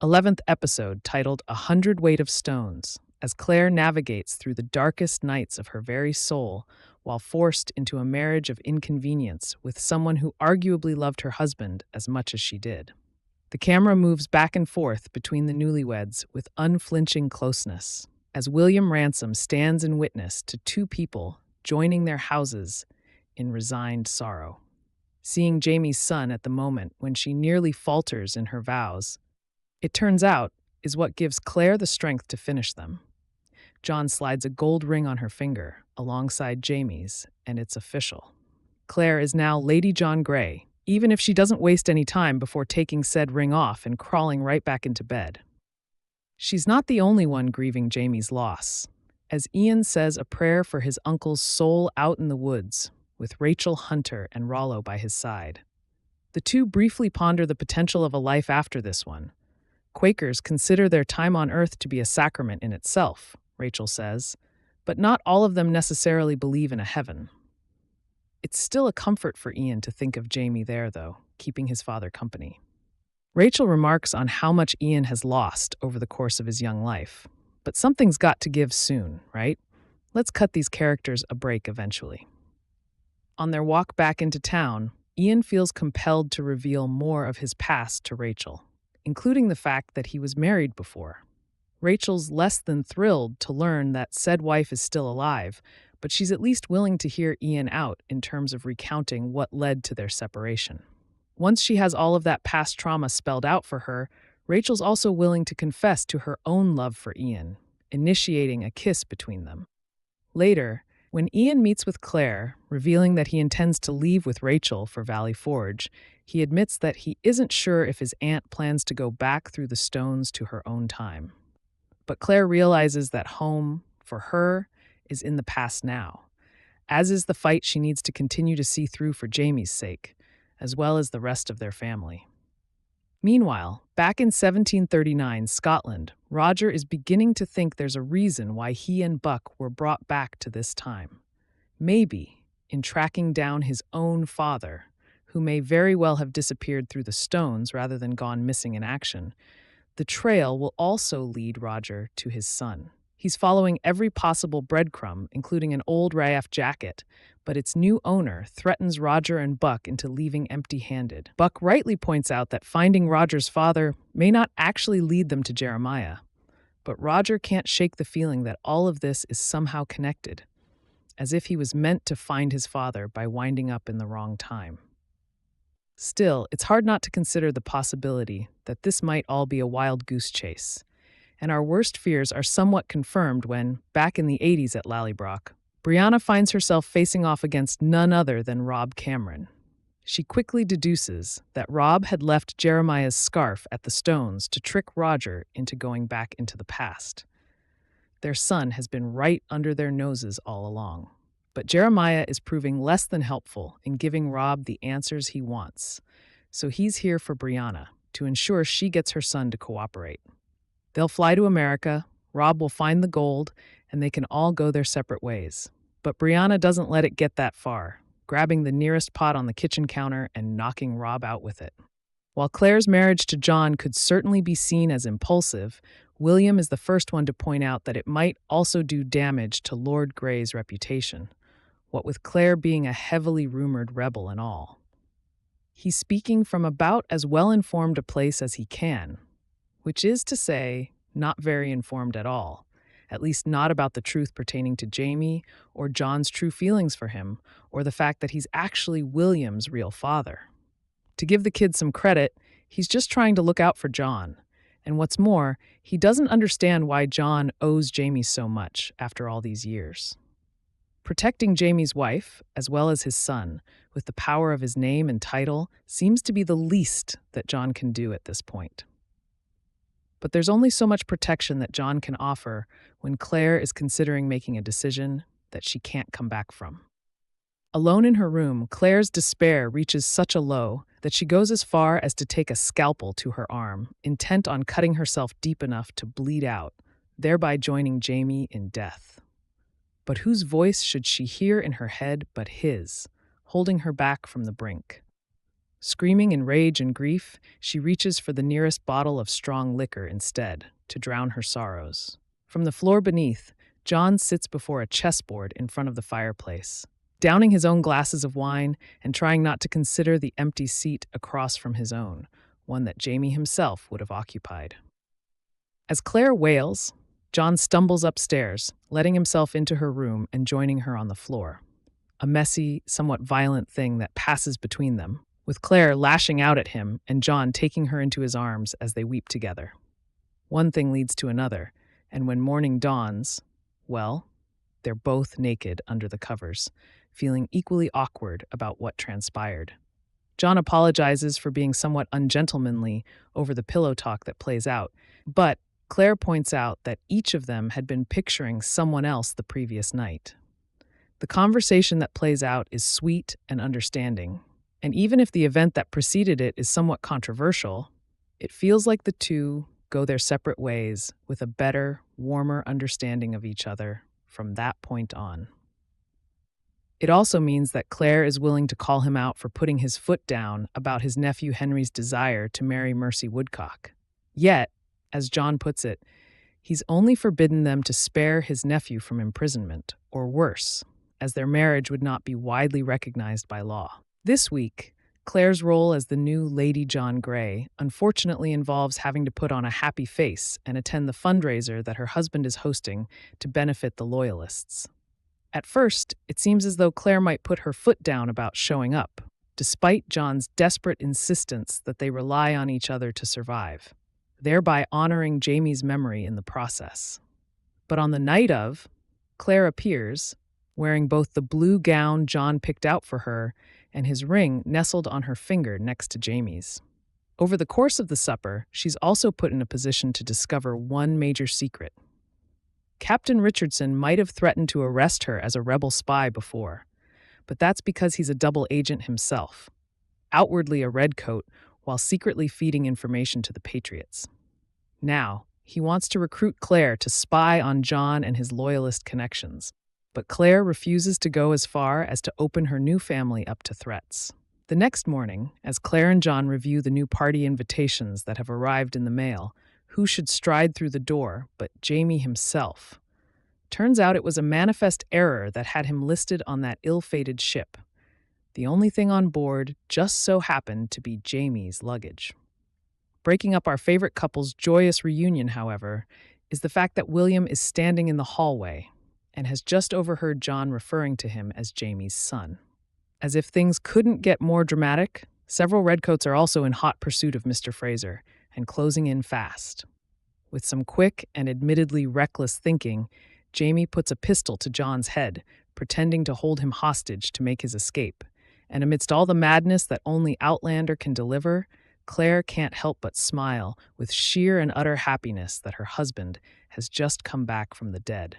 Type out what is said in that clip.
11th episode titled "A Hundred Weight of Stones," as Claire navigates through the darkest nights of her very soul while forced into a marriage of inconvenience with someone who arguably loved her husband as much as she did. The camera moves back and forth between the newlyweds with unflinching closeness, as William Ransom stands in witness to two people joining their houses in resigned sorrow. Seeing Jamie's son at the moment when she nearly falters in her vows, it turns out, is what gives Claire the strength to finish them. John slides a gold ring on her finger alongside Jamie's, and it's official. Claire is now Lady John Grey, even if she doesn't waste any time before taking said ring off and crawling right back into bed. She's not the only one grieving Jamie's loss, as Ian says a prayer for his uncle's soul out in the woods, with Rachel Hunter and Rollo by his side. The two briefly ponder the potential of a life after this one. Quakers consider their time on earth to be a sacrament in itself, Rachel says, but not all of them necessarily believe in a heaven. It's still a comfort for Ian to think of Jamie there, though, keeping his father company. Rachel remarks on how much Ian has lost over the course of his young life. But something's got to give soon, right? Let's cut these characters a break eventually. On their walk back into town, Ian feels compelled to reveal more of his past to Rachel, including the fact that he was married before. Rachel's less than thrilled to learn that said wife is still alive, but she's at least willing to hear Ian out in terms of recounting what led to their separation. Once she has all of that past trauma spelled out for her, Rachel's also willing to confess to her own love for Ian, initiating a kiss between them. Later, when Ian meets with Claire, revealing that he intends to leave with Rachel for Valley Forge, he admits that he isn't sure if his aunt plans to go back through the stones to her own time. But Claire realizes that home, for her, is in the past now, as is the fight she needs to continue to see through for Jamie's sake, as well as the rest of their family. Meanwhile, back in 1739 Scotland, Roger is beginning to think there's a reason why he and Buck were brought back to this time. Maybe, in tracking down his own father, who may very well have disappeared through the stones rather than gone missing in action, the trail will also lead Roger to his son. He's following every possible breadcrumb, including an old RAF jacket, but its new owner threatens Roger and Buck into leaving empty-handed. Buck rightly points out that finding Roger's father may not actually lead them to Jeremiah, but Roger can't shake the feeling that all of this is somehow connected, as if he was meant to find his father by winding up in the wrong time. Still, it's hard not to consider the possibility that this might all be a wild goose chase, and our worst fears are somewhat confirmed when, back in the 80s at Lallybroch, Briana finds herself facing off against none other than Rob Cameron. She quickly deduces that Rob had left Jeremiah's scarf at the stones to trick Roger into going back into the past. Their son has been right under their noses all along. But Jeremiah is proving less than helpful in giving Rob the answers he wants, so he's here for Briana to ensure she gets her son to cooperate. They'll fly to America, Rob will find the gold, and they can all go their separate ways. But Briana doesn't let it get that far, grabbing the nearest pot on the kitchen counter and knocking Rob out with it. While Claire's marriage to John could certainly be seen as impulsive, William is the first one to point out that it might also do damage to Lord Grey's reputation, what with Claire being a heavily rumored rebel and all. He's speaking from about as well-informed a place as he can, which is to say, not very informed at all, at least not about the truth pertaining to Jamie or John's true feelings for him, or the fact that he's actually William's real father. To give the kid some credit, he's just trying to look out for John, and what's more, he doesn't understand why John owes Jamie so much after all these years. Protecting Jamie's wife, as well as his son, with the power of his name and title, seems to be the least that John can do at this point. But there's only so much protection that John can offer when Claire is considering making a decision that she can't come back from. Alone in her room, Claire's despair reaches such a low that she goes as far as to take a scalpel to her arm, intent on cutting herself deep enough to bleed out, thereby joining Jamie in death. But whose voice should she hear in her head but his, holding her back from the brink? Screaming in rage and grief, she reaches for the nearest bottle of strong liquor instead, to drown her sorrows. From the floor beneath, John sits before a chessboard in front of the fireplace, downing his own glasses of wine and trying not to consider the empty seat across from his own, one that Jamie himself would have occupied. As Claire wails, John stumbles upstairs, letting himself into her room and joining her on the floor. A messy, somewhat violent thing that passes between them, with Claire lashing out at him and John taking her into his arms as they weep together. One thing leads to another, and when morning dawns, well, they're both naked under the covers, feeling equally awkward about what transpired. John apologizes for being somewhat ungentlemanly over the pillow talk that plays out, but Claire points out that each of them had been picturing someone else the previous night. The conversation that plays out is sweet and understanding, and even if the event that preceded it is somewhat controversial, it feels like the two go their separate ways with a better, warmer understanding of each other from that point on. It also means that Claire is willing to call him out for putting his foot down about his nephew Henry's desire to marry Mercy Woodcock. Yet, as John puts it, he's only forbidden them to spare his nephew from imprisonment, or worse, as their marriage would not be widely recognized by law. This week, Claire's role as the new Lady John Grey unfortunately involves having to put on a happy face and attend the fundraiser that her husband is hosting to benefit the loyalists. At first, it seems as though Claire might put her foot down about showing up, despite John's desperate insistence that they rely on each other to survive, thereby honoring Jamie's memory in the process. But on the night of, Claire appears, wearing both the blue gown John picked out for her and his ring nestled on her finger next to Jamie's. Over the course of the supper, she's also put in a position to discover one major secret. Captain Richardson might have threatened to arrest her as a rebel spy before, but that's because he's a double agent himself, outwardly a redcoat while secretly feeding information to the Patriots. Now, he wants to recruit Claire to spy on John and his loyalist connections, but Claire refuses to go as far as to open her new family up to threats. The next morning, as Claire and John review the new party invitations that have arrived in the mail, who should stride through the door but Jamie himself? Turns out it was a manifest error that had him listed on that ill-fated ship. The only thing on board just so happened to be Jamie's luggage. Breaking up our favorite couple's joyous reunion, however, is the fact that William is standing in the hallway and has just overheard John referring to him as Jamie's son. As if things couldn't get more dramatic, several redcoats are also in hot pursuit of Mr. Fraser and closing in fast. With some quick and admittedly reckless thinking, Jamie puts a pistol to John's head, pretending to hold him hostage to make his escape. And amidst all the madness that only Outlander can deliver, Claire can't help but smile with sheer and utter happiness that her husband has just come back from the dead.